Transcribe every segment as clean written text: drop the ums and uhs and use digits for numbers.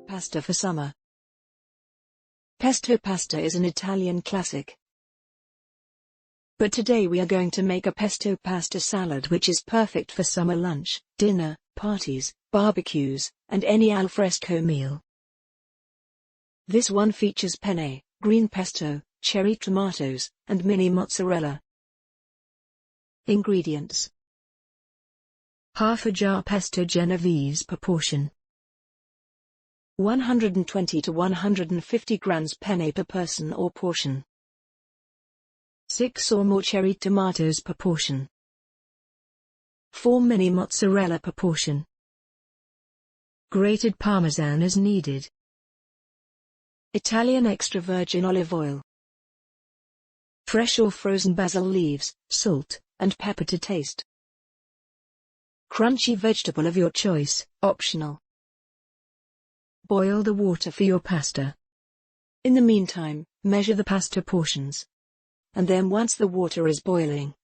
Pasta for summer. Pesto pasta is an Italian classic. But today we are going to make a pesto pasta salad which is perfect for summer lunch, dinner, parties, barbecues, and any alfresco meal. This one features penne, green pesto, cherry tomatoes, and mini mozzarella. Ingredients: half a jar pesto Genovese proportion, 120 to 150 grams penne per person or portion, 6 or more cherry tomatoes per portion, 4 mini mozzarella per portion, grated parmesan as needed, Italian extra virgin olive oil, fresh or frozen basil leaves, salt, and pepper to taste. Crunchy vegetable of your choice, optional. Boil the water for your pasta. In the meantime, measure the pasta portions. And then once the water is boiling,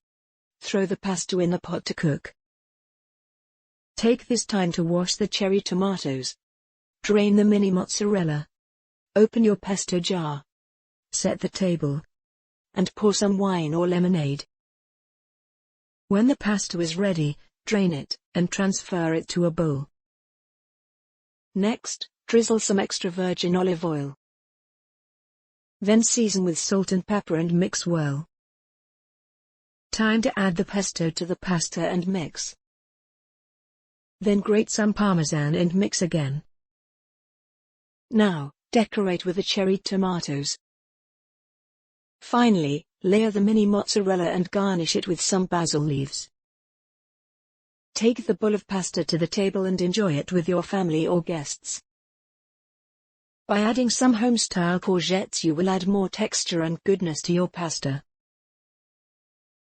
throw the pasta in the pot to cook. Take this time to wash the cherry tomatoes. Drain the mini mozzarella. Open your pesto jar. Set the table. And pour some wine or lemonade. When the pasta is ready, drain it, and transfer it to a bowl. Next, drizzle some extra virgin olive oil. Then season with salt and pepper and mix well. Time to add the pesto to the pasta and mix. Then grate some parmesan and mix again. Now, decorate with the cherry tomatoes. Finally, layer the mini mozzarella and garnish it with some basil leaves. Take the bowl of pasta to the table and enjoy it with your family or guests. By adding some home-style courgettes you will add more texture and goodness to your pasta.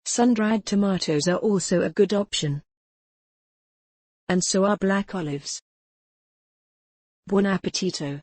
Sun-dried tomatoes are also a good option. And so are black olives. Buon appetito!